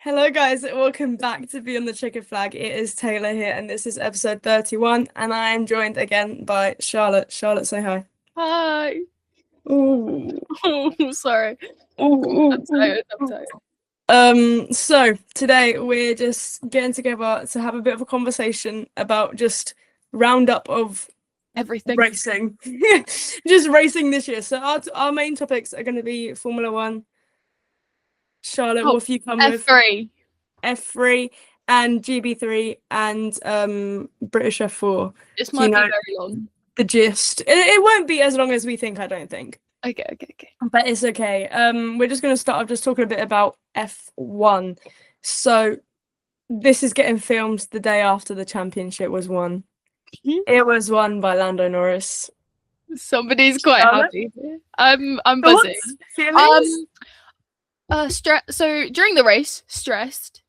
Hello, guys. Welcome back to Beyond the Checkered Flag. It is Taylor here, and this is episode 31. And I am joined again by Charlotte. Charlotte, say hi. Hi. Ooh. Oh, sorry. Ooh, I'm tired. I'm tired. So today we're just getting together to have a bit of a conversation about just roundup of Everything. racing. Just racing this year. So our main topics are going to be Formula One. Charlotte, what have you come with? F3. F3 and GB3 and British F4. This might be very long. The gist. It won't be as long as we think, I don't think. Okay. But it's okay. We're just gonna start off just talking a bit about F1. So this is getting filmed the day after the championship was won. It was won by Lando Norris. Somebody's quite Charlotte? happy. I'm buzzing. Feelings? So during the race, stressed,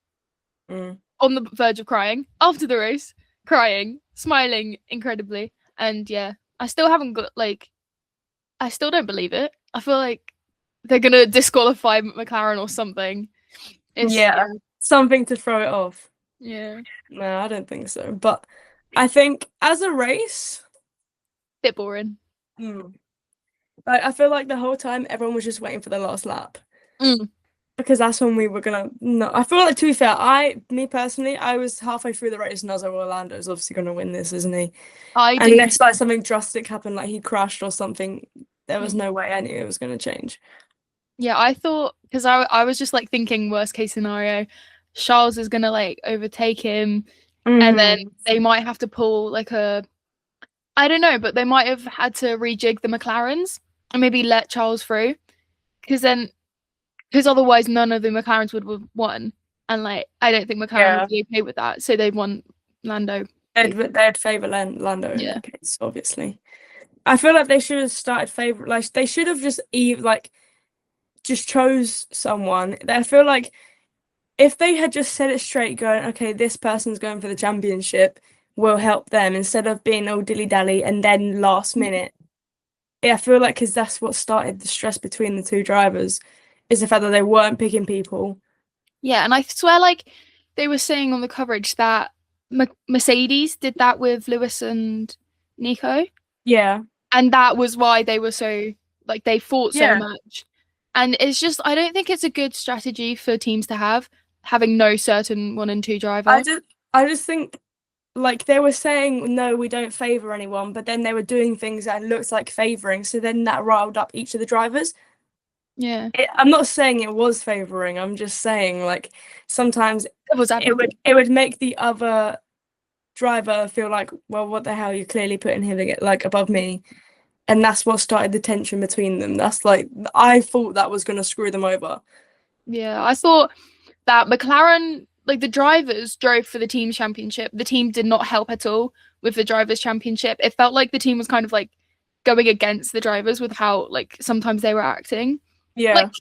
Mm. on the verge of crying. After the race, crying, smiling incredibly, and yeah, I still haven't got I still don't believe it. I feel like they're gonna disqualify McLaren or something. Yeah, something to throw it off. Yeah. No, I don't think so. But I think as a race, Bit boring. Like I feel like the whole time everyone was just waiting for the last lap. Mm. Because that's when we were gonna. No, I feel like, to be fair, me personally, I was halfway through the race and I was like, well, Orlando's obviously gonna win this, isn't he? Unless like something drastic happened, like he crashed or something, there was no way I knew it was gonna change. Yeah, I thought, because I was just like thinking worst case scenario, Charles is gonna like overtake him, and then they might have to pull like I don't know, but they might have had to rejig the McLarens and maybe let Charles through, because otherwise none of the McLarens would have won, and like I don't think McLaren would be okay with that, so they'd want Lando. They'd favour Lando in that case, obviously. I feel like they should have started favour, like they should have just chose someone. I feel like if they had just said it straight, going, okay, this person's going for the championship, will help them, instead of being all dilly-dally and then last minute. Yeah, I feel like because that's what started the stress between the two drivers, is the fact that they weren't picking people. Yeah, and I swear, like, they were saying on the coverage that Mercedes did that with Lewis and Nico. Yeah. And that was why they were so, like, they fought so much. And it's just, I don't think it's a good strategy for teams to have, having no certain 1 and 2 driver. I just think, like, they were saying, no, we don't favour anyone, but then they were doing things that looked like favouring, so then that riled up each of the drivers. Yeah. I'm not saying it was favouring, I'm just saying, like, sometimes it would make the other driver feel like, well, what the hell, you're clearly putting him like above me. And that's what started the tension between them. That's like, I thought that was going to screw them over. Yeah, I thought that McLaren, like the drivers drove for the team championship. The team did not help at all with the drivers championship. It felt like the team was kind of like going against the drivers with how like sometimes they were acting. Yeah. Like,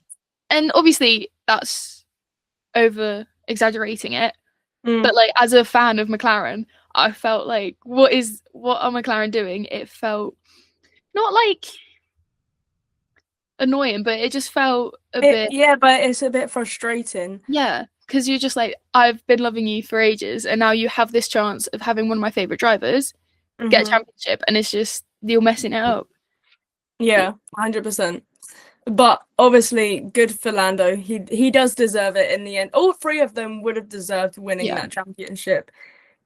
and obviously that's over exaggerating it. But like as a fan of McLaren, I felt like what are McLaren doing? It felt not like annoying, but it just felt a bit. Yeah, but it's a bit frustrating. Yeah, because you're just like, I've been loving you for ages, and now you have this chance of having one of my favorite drivers get a championship, and it's just you're messing it up. Yeah, 100%. But obviously, good for Lando. He does deserve it in the end. All three of them would have deserved winning that championship,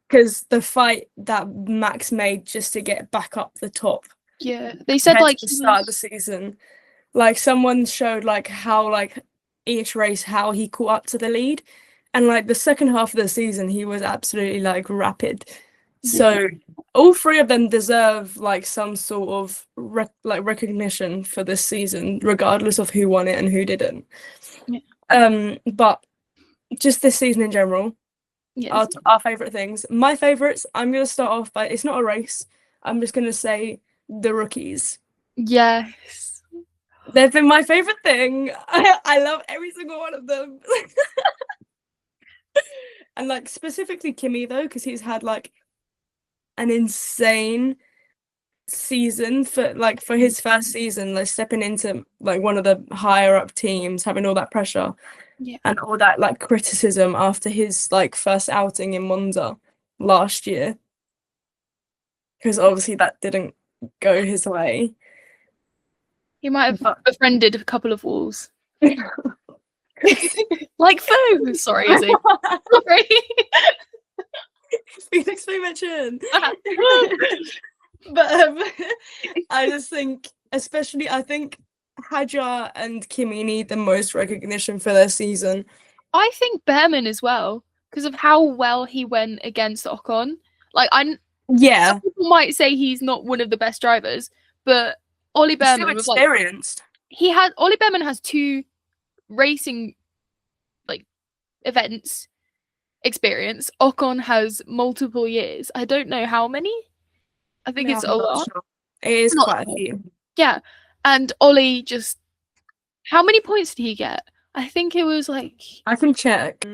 because the fight that Max made just to get back up the top. Yeah, they said like the start of the season, like someone showed like how like each race how he caught up to the lead, and like the second half of the season he was absolutely like rapid. So all three of them deserve like some sort of recognition for this season, regardless of who won it and who didn't. But just this season in general, our favorite things. My favorites, I'm gonna start off by, it's not a race, I'm just gonna say the rookies. Yes, they've been my favorite thing. I love every single one of them. And like specifically Kimi though, because he's had like an insane season for his first season, like stepping into like one of the higher up teams, having all that pressure. Yeah. and all that like criticism after his like first outing in Monza last year, because obviously that didn't go his way. He might have But befriended a couple of wolves. Like fave. Sorry, Izzy. Sorry. Felix mention. But I just think, especially, I think Hajar and Kimi need the most recognition for their season. I think Behrman as well, because of how well he went against Ocon. Like, Yeah, some people might say he's not one of the best drivers, but Ollie he's too Behrman was like experienced. Ollie Behrman has 2 racing like events experience. Ocon has multiple years. I don't know how many. I think Yeah, it's I'm a not lot. sure. It is Not quite a sure. few. Yeah. And Ollie just how many points did he get? I think it was like I can check.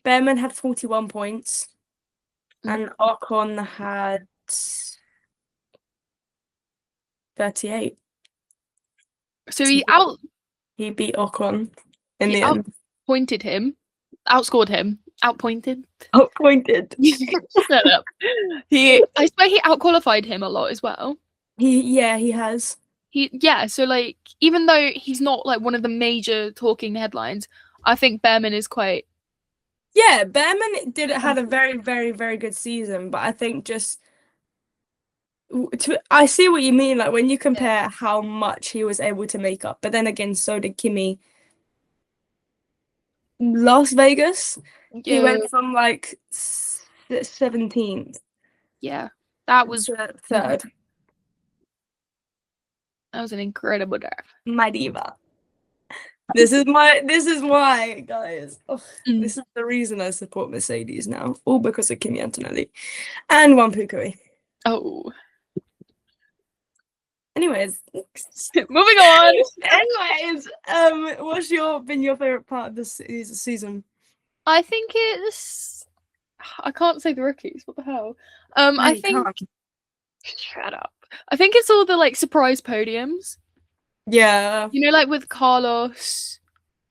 Behrman had 41 points, and Ocon had 38. so he He beat Ocon in the end. outpointed him, outscored him, outpointed. Outpointed. Shut up. I swear he outqualified him a lot as well. He has. So like even though he's not like one of the major talking headlines, I think Behrman is quite Yeah, Behrman had a very, very, very good season, but I think I see what you mean, like when you compare how much he was able to make up, but then again, so did Kimi. Las Vegas, he went from like 17th yeah. That was to third. that was an incredible drive. My diva. This is why, guys. Oh, this is the reason I support Mercedes now. All because of Kimi Antonelli and Juan Pukui. Oh. Anyways, Moving on. Anyways, what's been your favorite part of this season? I think it's I can't say the rookies. What the hell? I think shut up. I think it's all the like surprise podiums. Yeah. You know, like with Carlos.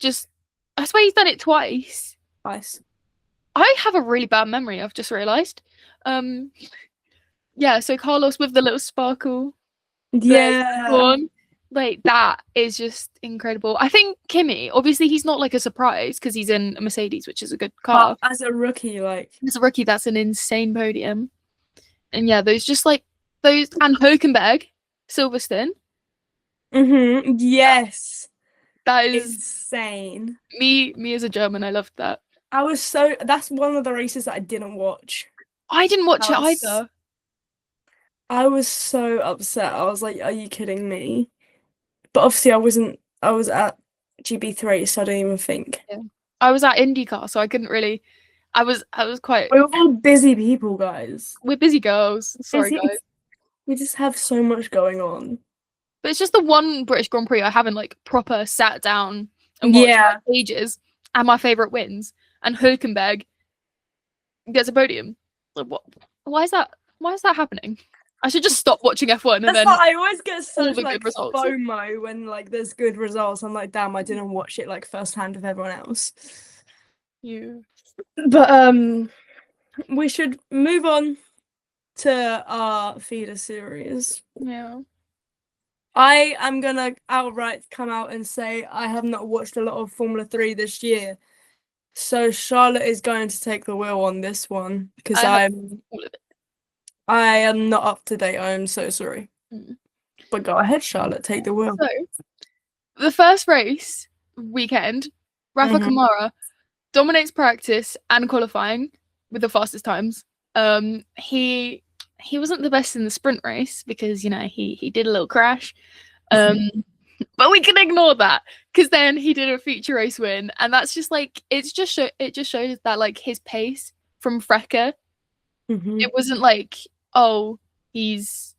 I swear he's done it twice. Nice. I have a really bad memory, I've just realised. Yeah, so Carlos with the little sparkle. Yeah. Like that is just incredible. I think Kimi, obviously he's not like a surprise because he's in a Mercedes, which is a good car. But as a rookie, like as a rookie, that's an insane podium. And yeah, those and Hülkenberg, Silverstone. Yes. That is insane. Me as a German, I loved that. That's one of the races that I didn't watch. I didn't watch it either. I was so upset. I was like, are you kidding me? But obviously I wasn't. I was at GB3, so I don't even think. Yeah. I was at IndyCar, so I couldn't really. I was quite. We're all busy people, guys. We're busy girls. Sorry, guys. We just have so much going on. But it's just the one British Grand Prix I haven't like proper sat down and watched for ages, and my favourite wins. And Hülkenberg gets a podium. Like what? Why is that? Why is that happening? I should just stop watching F1 and then. I always get such like good results. FOMO when like there's good results. I'm like, damn, I didn't watch it like firsthand with everyone else. You. But we should move on to our feeder series. Yeah. I am gonna outright come out and say I have not watched a lot of Formula 3 this year. So Charlotte is going to take the wheel on this one because I am not up to date. I am so sorry. But go ahead, Charlotte, take the wheel. So, the first race weekend, Rafa Kamara dominates practice and qualifying with the fastest times. He wasn't the best in the sprint race because he did a little crash. But we can ignore that because then he did a feature race win, and that's just like it just shows that like his pace from Frecker. It wasn't like it's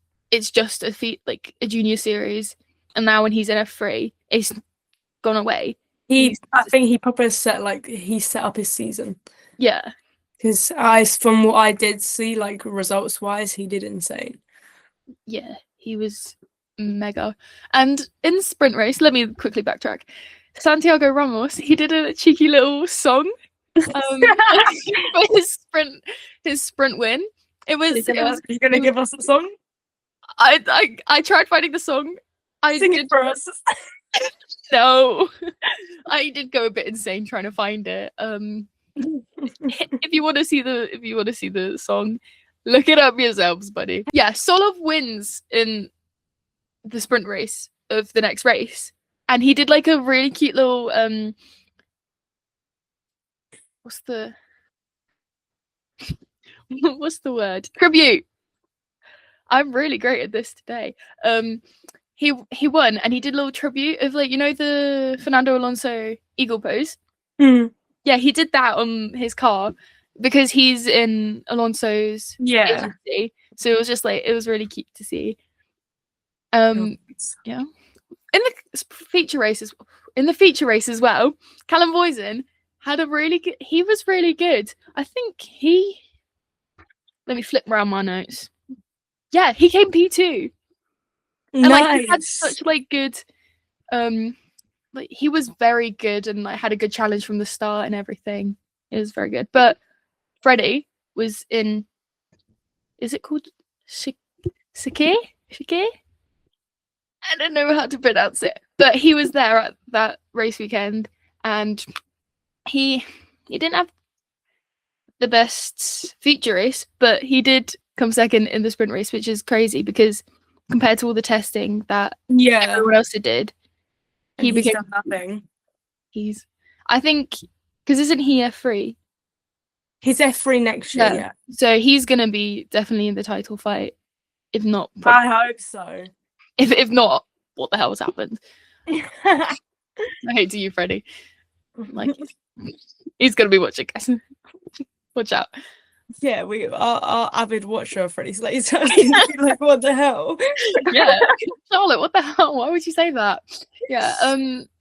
just a junior series, and now when he's in F3, it's gone away. I think he probably set up his season. Yeah. Because from what I did see, like results wise, he did insane. Yeah, he was mega. And in sprint race, let me quickly backtrack. Santiago Ramos, he did a cheeky little song for his sprint win. It was. You're gonna give us a song? I tried finding the song. Sing it for us. No, I did go a bit insane trying to find it. If you want to see the song, look it up yourselves, buddy. Yeah, Solov wins in the sprint race of the next race, and he did like a really cute little what's the word? Tribute. I'm really great at this today. He won, and he did a little tribute of, like, you know, the Fernando Alonso eagle pose. Yeah, he did that on his car because he's in Alonso's agency. So it was just like, it was really cute to see. Yeah, in the feature race as well, Callum Boysen had a really good. He was really good. I think he. Let me flip around my notes. Yeah, he came P2. And like, he had such like good, like, he was very good and like had a good challenge from the start and everything. It was very good. But Freddie was in. Is it called Shike? I don't know how to pronounce it, but he was there at that race weekend, and he didn't have the best feature race, but he did come second in the sprint race, which is crazy because compared to all the testing that everyone else did, he became done nothing. I think, because isn't he F3? He's F3 next year, yeah. So he's gonna be definitely in the title fight, if not. I hope so. If not, what the hell has happened? I hate to you, Freddie. Like, he's gonna be watching, guys. Watch out. Yeah, we our avid watcher of Freddie Slade's like, what the hell? Yeah, Charlotte, what the hell? Why would you say that? Yeah.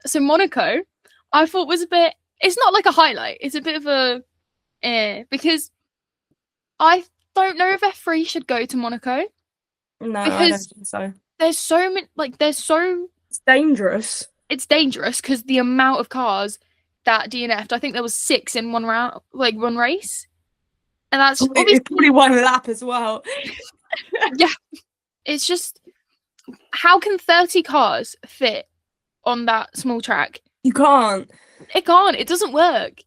So Monaco, I thought was a bit. It's not like a highlight. It's a bit of a, because I don't know if F3 should go to Monaco. No, I don't think so. There's so many. It's dangerous. It's dangerous because the amount of cars that DNF'd. I think there was 6 in one round, like one race. And that's it's probably one lap as well. Yeah. It's just, how can 30 cars fit on that small track? You can't. It can't. It doesn't work.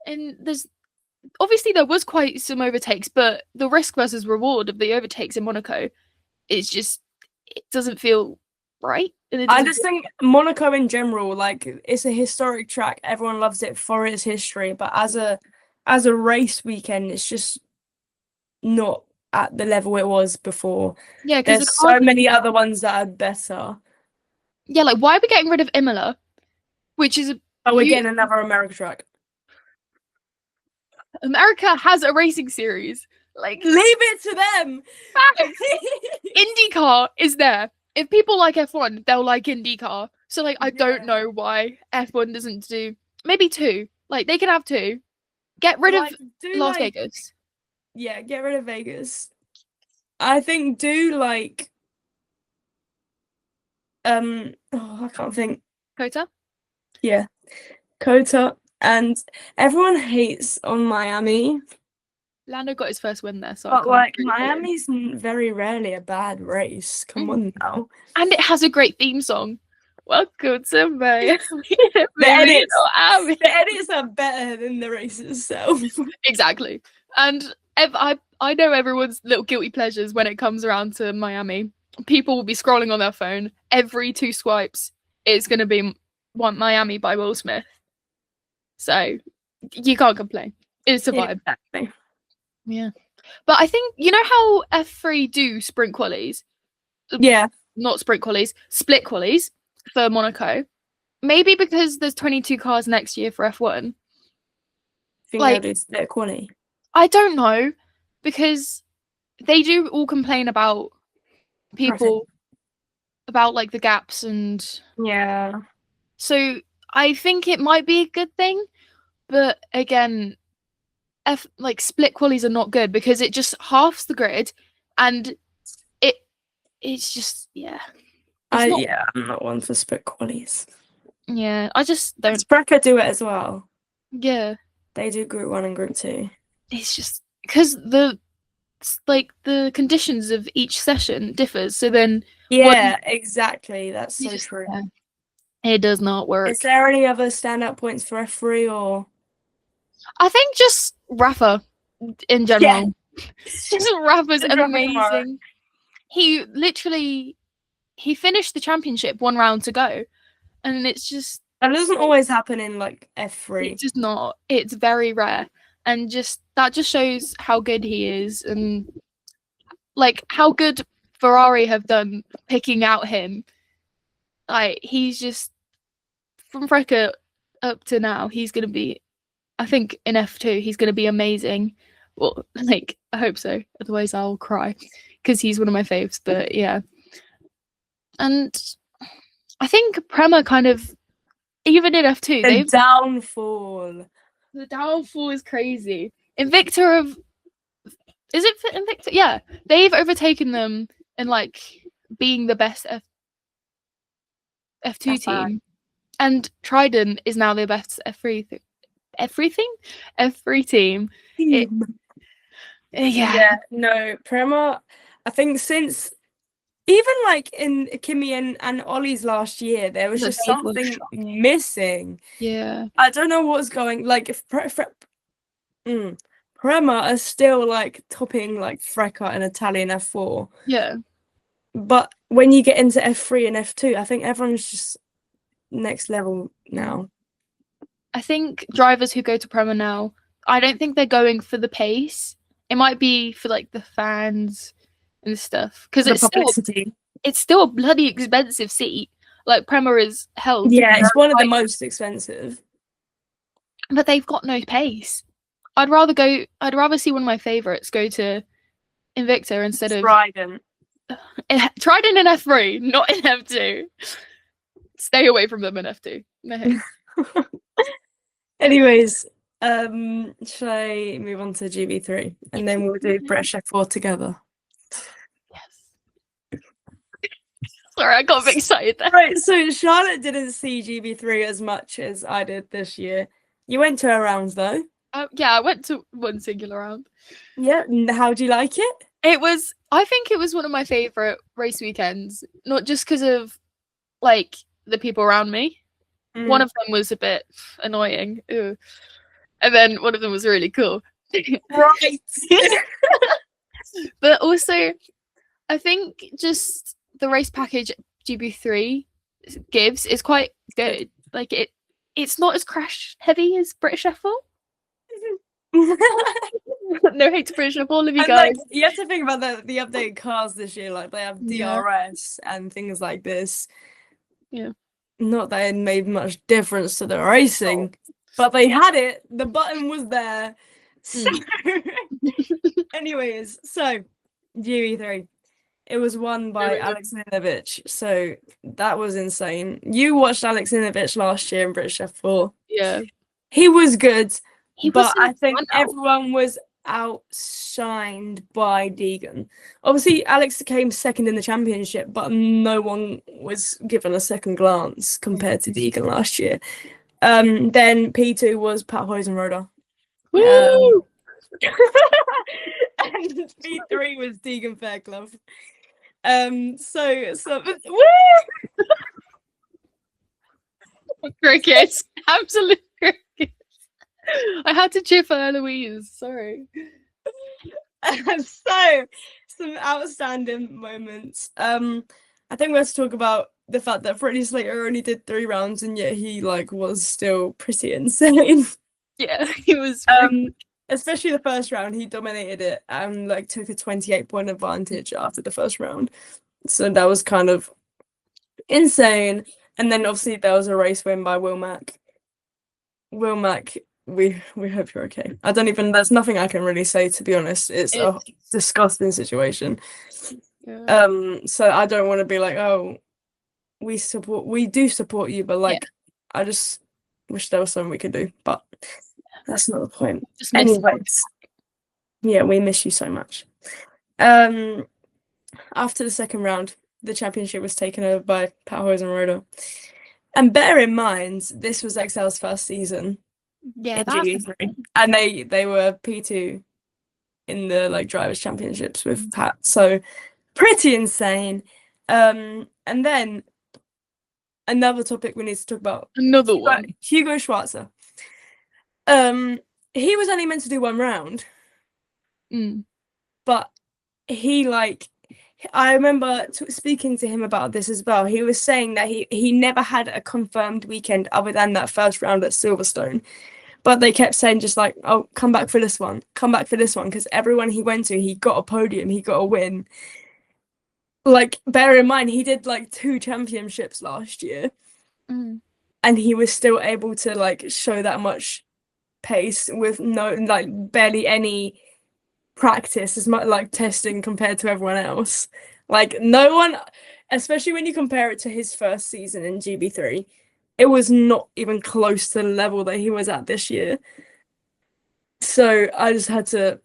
And there was quite some overtakes, but the risk versus reward of the overtakes in Monaco is just, it doesn't feel right. I just think Monaco in general, like, it's a historic track. Everyone loves it for its history, but as a race weekend, it's just not at the level it was before. Yeah, there's so many other ones that are better. Yeah, like, why are we getting rid of Imola? Which is we're getting another America track. America has a racing series. Like, leave it to them. IndyCar is there. If people like F1, they'll like IndyCar. So, like, I don't know why F1 doesn't do maybe 2. Like, they can have 2. Get rid of Las Vegas. Yeah, get rid of Vegas. I think do like I can't think. Kota? Yeah. Kota. And everyone hates on Miami. Lando got his first win there, so but like Miami's very rarely a bad race. Come on now. And it has a great theme song. Welcome to Miami. The edits are better than the race itself. Exactly. And I know everyone's little guilty pleasures when it comes around to Miami. People will be scrolling on their phone. Every 2 swipes, it's going to be "Want Miami" by Will Smith. So you can't complain. It's a vibe. Exactly. Yeah. But I think, you know how F3 do sprint qualies? Yeah. Not sprint qualies, split qualies for Monaco. Maybe because there's 22 cars next year for F1. Think they'll do split quali? I don't know, because they do all complain about people, about like the gaps and... Yeah. So I think it might be a good thing, but again... split qualies are not good because it just halves the grid, and it's just I'm not one for split qualies. Yeah, I just don't. Sprecher do it as well. Yeah, They do Group 1 and Group 2. it's just because the conditions of each session differs. So then Yeah, exactly. That's you so just true. yeah, it does not Is work. there any other standout points for F3 or? I think just Rafa in Yeah, general. Just Rafa's it's Rafa tomorrow. amazing. He literally he finished the championship 1 round to go, and it's just That doesn't always happen in like F3. it's just not. It's very rare, and just that just shows how good he is, and like how good Ferrari have done picking out him. Like he's just from Frecker up to now, he's gonna be. I think in F2 he's gonna be amazing. Well, like I hope so. Otherwise, I'll cry because he's one of my faves. But yeah, and I think Prema kind of even in F2 The downfall. the downfall is crazy. Invicta of is it Invicta? Yeah, they've overtaken them in like being the best F2 That's team, right. and Trident is now their best F3 team. It, yeah, No, Prema, I think since even like in Kimmy and Ollie's last year, there was just they were something shocking. missing. Yeah, I don't know what's going like if Prema are still like topping like Freca and Italian F4. yeah. But when you get into F3 and F2, I think everyone's just next level now. I think drivers who go to Prema now, I don't think they're going for the pace. It might be for like the fans and stuff because The publicity. it's still a bloody expensive seat. Like Prema is held. Yeah, it's one of the most expensive. But they've got no pace. I'd rather see one of my favorites go to Invicta instead of Trident. Trident in F3, not in F2. Stay away from them in F2. No. Anyways, shall I move on to GB3 and then we'll do British F4 together? Yes. Sorry, I got a bit excited there. Right, so Charlotte didn't see GB3 as much as I did this year. You went to a round though. Yeah, I went to one singular round. Yeah, how do you like it? I think it was one of my favorite race weekends, not just because of like the people around me. One of them was a bit annoying, and then one of them was really cool. Right. But also, I think just the race package GB3 gives is quite good. Like it's not as crash heavy as British F4. No hate to British F4, love you guys. Like, you have to think about the updated cars this year. Like they have DRS and things like this. Yeah. Not that it made much difference to the racing, but they had it. The button was there. So, anyways, so GB3. It was won by Alex Ninovich, so that was insane. You watched Alex Ninovich last year in British F4. Yeah. He was good, but wasn't I think everyone was outshined by Deegan. Obviously, Alex came second in the championship, but no one was given a second glance compared to Deegan last year. Then P2 was Pat Hoisenroder. Woo! And P3 was Deegan Fairclough. So woo! Crickets, absolute crickets. I had to cheer for Eloise. Sorry. So some outstanding moments. I think we have to talk about the fact that Freddie Slater only did 3 rounds and yet he like was still pretty insane. Yeah, he was. Especially the first round, he dominated it and like took a 28-point advantage after the first round. So that was kind of insane. And then obviously there was a race win by Will Mack. Will Mack, we hope you're okay. There's nothing I can really say, to be honest. It's a disgusting situation. Yeah. So I don't want to be like, oh, we do support you, but like I just wish there was something we could do, but that's not the point. Anyways, yeah, we miss you so much. After the second round, the championship was taken over by Pat Hoisenroder. And bear in mind, this was Excel's first season Yeah, in that's GB3, and they were P2 in the like drivers' championships with Pat. So pretty insane. And then another topic we need to talk about. another one. Hugo Schwarzer. He was only meant to do one round, but he like I remember speaking to him about this as well. He was saying that he never had a confirmed weekend other than that first round at Silverstone. But they kept saying just like, oh, come back for this one, come back for this one, because everyone he went to, he got a podium, he got a win. Like, bear in mind, he did like 2 championships last year, and he was still able to like show that much pace with no like barely any practice, as much like testing compared to everyone else. Like no one, especially when you compare it to his first season in GB3, it was not even close to the level that he was at this year. So I just had to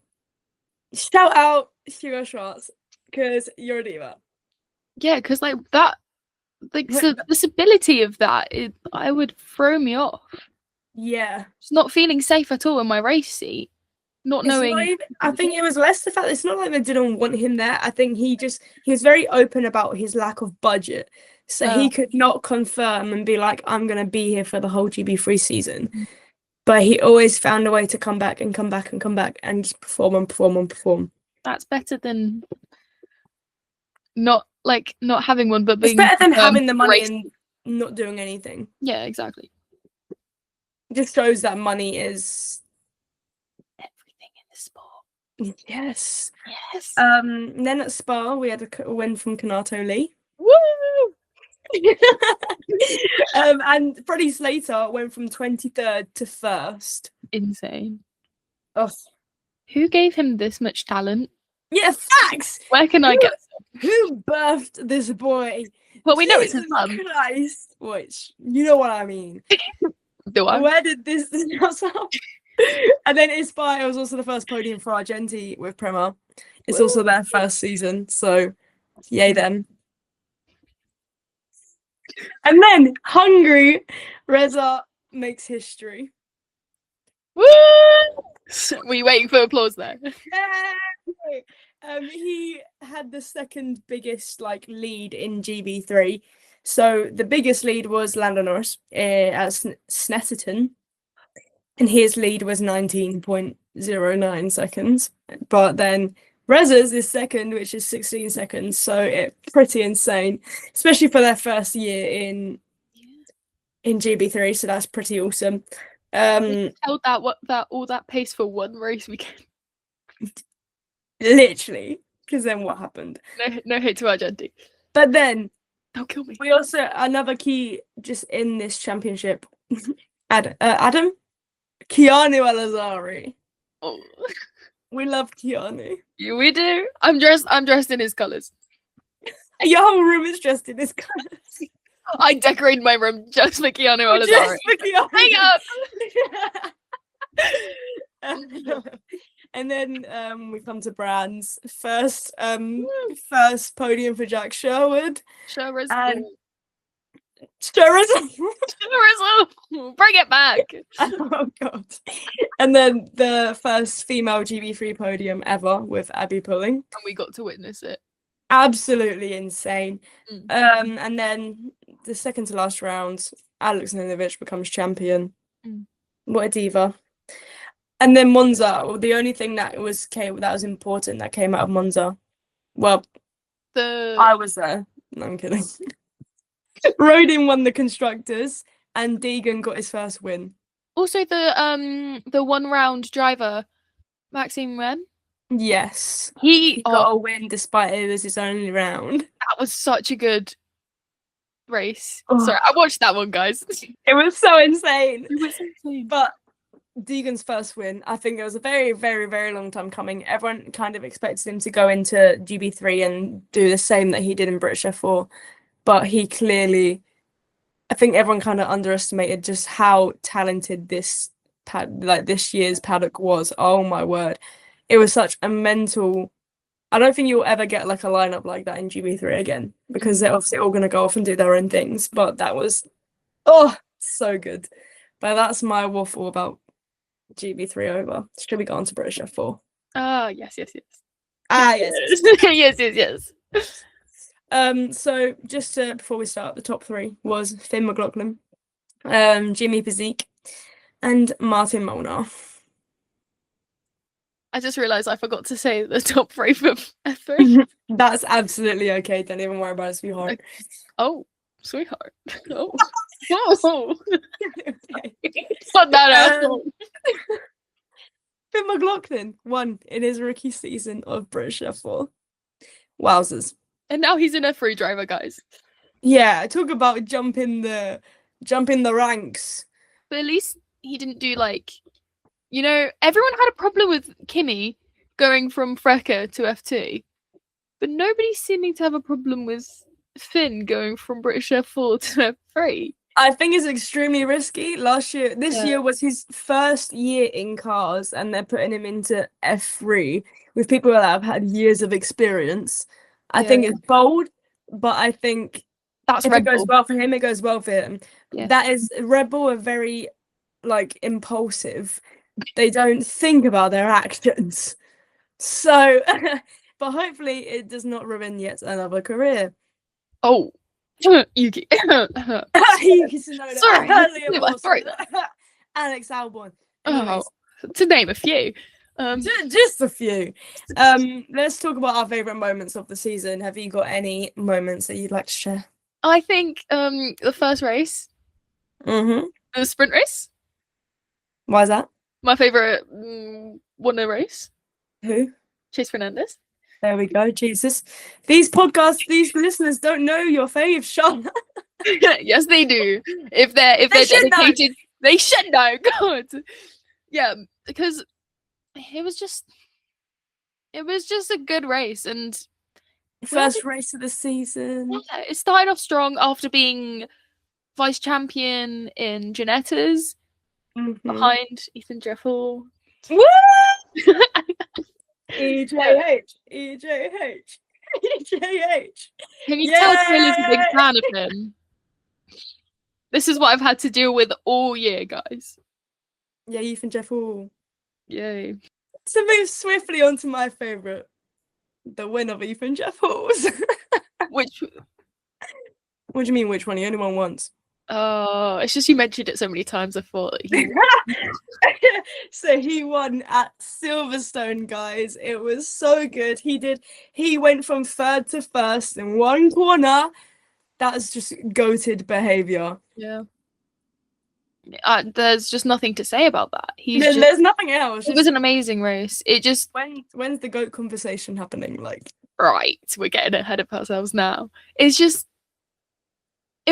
shout out Hugo Schwartz because you're a diva. Yeah, because like that, like so the stability of that, I would throw me off. Yeah. Just not feeling safe at all in my race seat. Not knowing. I think it was less the fact that it's not like they didn't want him there. I think he was very open about his lack of budget. So he could not confirm and be like, I'm gonna be here for the whole GB3 season. But he always found a way to come back and come back and come back and just perform and perform and perform. That's better than not having one, but being It's better than having the money and not doing anything. Yeah, exactly. It just shows that money is everything in the sport. Yes. Yes. Then at Spa we had a win from Kanato Lee. Woo! And Freddie Slater went from 23rd to 1st. Insane. Oh. Who gave him this much talent? Yeah, facts. Where can I get some? Who birthed this boy? Well, we know it's his mum. Christ. Which, you know what I mean. Do I? Where did this up? And then Inspire was also the first podium for Argenti with Prema. It's also their first season, so yay them. And then Hungary, Reza makes history. Woo! Were you waiting for applause there? He had the second biggest like lead in GB3. So the biggest lead was Lando Norris at Snetterton, and his lead was 19.09 seconds. But then Reza's is second, which is 16 seconds. So it's pretty insane, especially for their first year in GB3. So that's pretty awesome. Held all that pace for one race weekend. Literally, because then what happened? No hate to Argenti. But then don't kill me. We also another key just in this championship. Adam, Keanu Alazari. Oh, we love Keanu. Yeah, we do. I'm dressed in his colours. Your whole room is dressed in his colours. I decorated my room just for Keanu Alazari. Just for Keanu. Hang up. And then we come to Brands. First podium for Jack Sherwood. Sherwood. Bring it back. Oh god. And then the first female GB3 podium ever with Abby Pulling. And we got to witness it. Absolutely insane. And then the second to last round, Alex Ninovich becomes champion. What a diva. And then Monza, the only thing that was important that came out of Monza. Well, I was there. No, I'm kidding. Rodin won the constructors, and Deegan got his first win. Also, the one round driver, Maxime Ren. Yes, he got a win despite it was his only round. That was such a good race. Sorry, I watched that one, guys. It was so insane. It was insane. But Deegan's first win, I think it was a very, very, very long time coming. Everyone kind of expected him to go into GB3 and do the same that he did in British F4, but he clearly, I think everyone kind of underestimated just how talented this year's paddock was. Oh my word, it was such a mental. I don't think you'll ever get like a lineup like that in GB3 again, because they're obviously all going to go off and do their own things. But that was Oh, so good. But that's my waffle about GB3 over. Should we go on to British F4? Yes. Yes. Yes. So just before we start, the top three was Finn McLaughlin, Jimmy Physique, and Martin Molnar. I just realised I forgot to say the top three for F3. That's absolutely okay. Don't even worry about it, sweetheart. Oh, sweetheart. Oh. Whoa. Okay. Not that asshole. Finn McLaughlin won in his rookie season of British F4. Wowzers. And now he's an F3 driver, guys. Yeah, talk about jumping the ranks. But at least he didn't do like, everyone had a problem with Kimi going from Frecker to F2, but nobody's seeming to have a problem with Finn going from British F4 to F3. I think it's extremely risky. This year was his first year in cars, and they're putting him into F3 with people that have had years of experience. I think it's bold, but I think that's if Red it goes Bull. well for him, it goes well for him. Yeah. That is, Red Bull are very impulsive. They don't think about their actions. So, but hopefully it does not ruin yet another career. Oh, Yuki. Yuki Tsunoda. Sorry. Alex Albon. Oh, to name a few. Just a few. Let's talk about our favourite moments of the season. Have you got any moments that you'd like to share? I think the first race. Mm-hmm. The sprint race. Why is that? My favourite won a race. Who? Chase Fernandez. There we go. Jesus. These listeners don't know your fave, Sean. Yes, they do. If they're dedicated, they should know. God. Yeah, because it was just a good race, and first race of the season. Yeah, it started off strong after being vice champion in Ginettas behind Ethan Jeffel. Woo! EJH. Can you tell Taylor's a big fan of him? This is what I've had to deal with all year, guys. Yeah, Ethan Jeffel. Yay. To move swiftly on to my favourite, the win of Ethan Jeffels. Which? What do you mean, which one? He only won once. Oh, it's just you mentioned it so many times. I thought he... So he won at Silverstone, guys. It was so good. He went from third to first in one corner. That's just goated behaviour. Yeah. There's just nothing to say about that. There's nothing else. It was an amazing race. It just when's the GOAT conversation happening? Right, we're getting ahead of ourselves now. It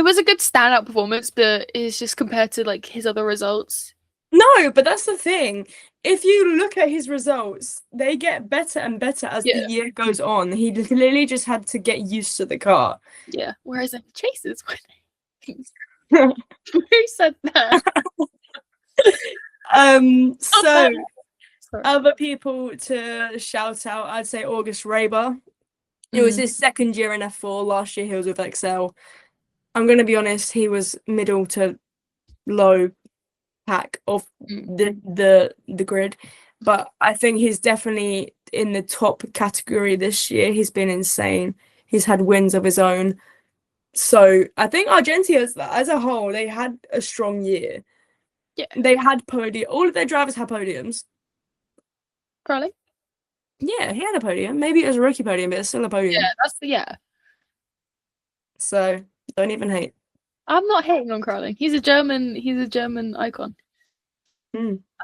was a good standout performance, but it's just compared to his other results. No, but that's the thing. If you look at his results, they get better and better as the year goes on. He literally just had to get used to the car. Yeah. Whereas Chase's who said that? So other people to shout out, I'd say August Raber. It was his second year in F4. Last year he was with Excel. I'm going to be honest, he was middle to low pack of the grid, but I think he's definitely in the top category this year. He's been insane. He's had wins of his own. So I think Argentina as a whole, they had a strong year. Yeah. They had podium. All of their drivers had podiums. Crowley? Yeah, he had a podium. Maybe it was a rookie podium, but it's still a podium. Yeah, So don't even hate. I'm not hating on Crowley. He's a German icon.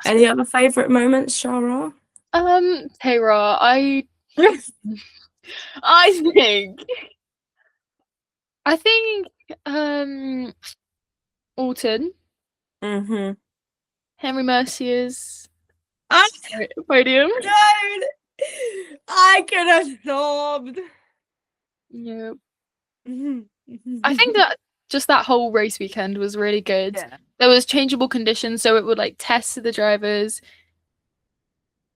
Any other favourite moments, Shara? Tayra, I think Alton. Henry Mercier's podium. No, I could have sobbed. Yeah. I think that just that whole race weekend was really good. Yeah. There was changeable conditions, so it would test the drivers.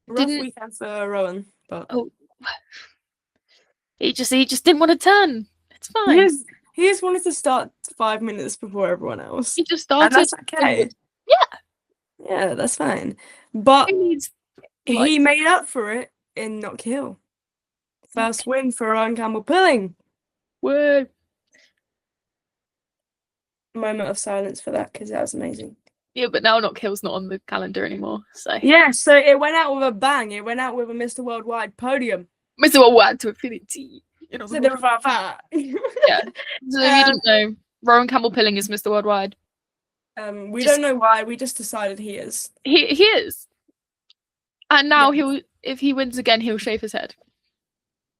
Rough weekend for Rowan, but he just didn't want to turn. It's fine. He just wanted to start 5 minutes before everyone else. He just And started. that's okay. Yeah, that's fine. But he made up for it in Not Kill. First win for Ryan Campbell Pilling. Word. Moment of silence for that because that was amazing. Yeah, but now Not Kill's not on the calendar anymore. So yeah, so it went out with a bang. It went out with a Mr. Worldwide podium. Mr. Worldwide to infinity. So they were fat. Yeah. So if you didn't know, Rowan Campbell Pilling is Mr. Worldwide. We don't know why. We just decided he is. He is. And now if he wins again, he'll shave his head.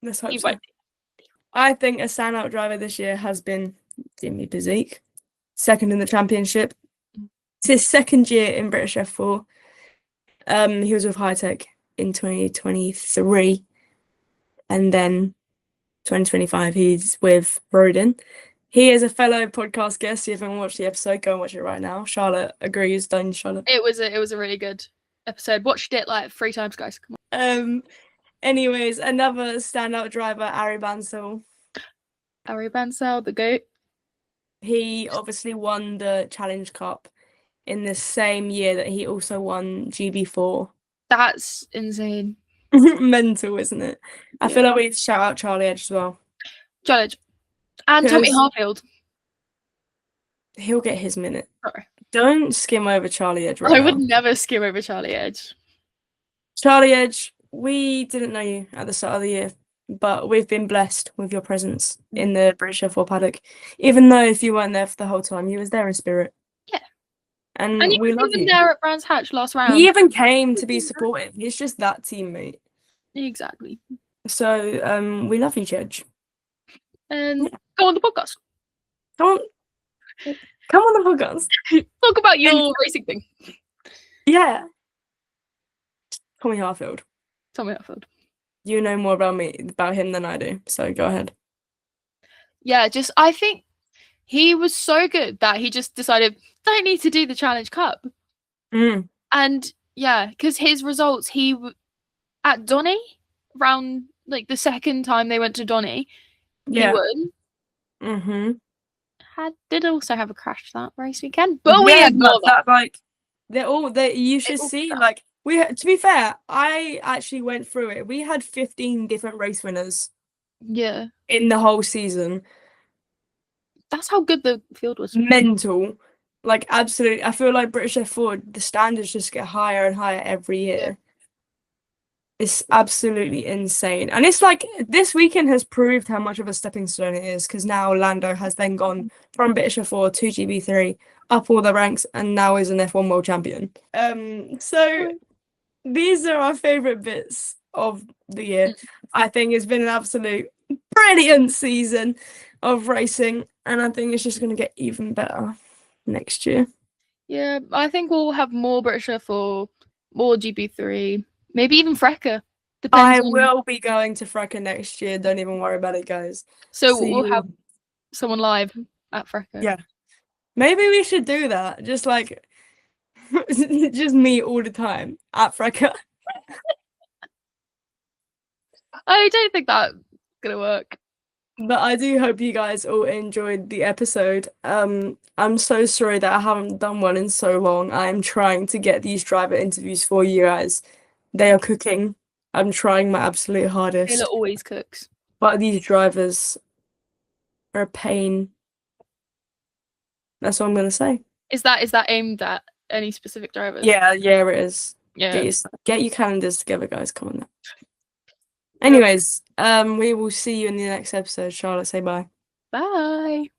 Let's hope so. I think a standout driver this year has been Jimmy Bezique, second in the championship. It's his second year in British F4. He was with High Tech in 2023, and then 2025 he's with Rodin. He is a fellow podcast guest. If you haven't watched the episode, go and watch it right now. Charlotte agrees, don't you, Charlotte? It was a really good episode. Watched it like 3 times, guys. Come on. Anyways, another standout driver, Ari Bansal. Ari Bansal, the GOAT. He obviously won the Challenge Cup in the same year that he also won GB4. That's insane. Mental, isn't it? I feel like we need to shout out Charlie Edge as well. Charlie Edge. And Tommy Harfield. He'll get his minute. Sorry. Don't skim over Charlie Edge right now. I would never skim over Charlie Edge. Charlie Edge, we didn't know you at the start of the year, but we've been blessed with your presence in the British F4 paddock. Even though if you weren't there for the whole time, you was there in spirit. Yeah. And he we was love even you. there at Brands Hatch last round. He even came to be supportive. He's just that teammate. Exactly. So we love you, Judge. And go on the podcast. Come on the podcast. Talk about your racing thing. Yeah. Tommy Harfield. Tommy Harfield. You know more about him than I do, so go ahead. Yeah, I think he was so good that he just decided, don't need to do the Challenge Cup. And yeah, because his results, at Donny, around like the second time they went to Donny, he won. Did also have a crash that race weekend, but we ignore that. Like you should see. Like to be fair, I actually went through it. We had 15 different race winners. Yeah. In the whole season. That's how good the field was. Mental. Like absolutely. I feel like British F4, the standards just get higher and higher every year. Yeah. It's absolutely insane. And it's like this weekend has proved how much of a stepping stone it is, because now Lando has then gone from British F4 to GB3, up all the ranks, and now is an F1 world champion. So these are our favourite bits of the year. I think it's been an absolute brilliant season of racing, and I think it's just going to get even better next year. Yeah, I think we'll have more British F4, more GB3. Maybe even Frecker. I will be going to Frecker next year. Don't even worry about it, guys. So we'll have someone live at Frecker. Yeah. Maybe we should do that. Just like, just me all the time at Frecker. I don't think that's going to work. But I do hope you guys all enjoyed the episode. I'm so sorry that I haven't done one in so long. I'm trying to get these driver interviews for you guys. They are cooking. I'm trying my absolute hardest. Taylor always cooks. But these drivers are a pain. That's what I'm going to say. Is that aimed at any specific drivers? Yeah, it is. Yeah. Get your calendars together, guys. Come on now. Anyways, we will see you in the next episode. Charlotte, say bye. Bye.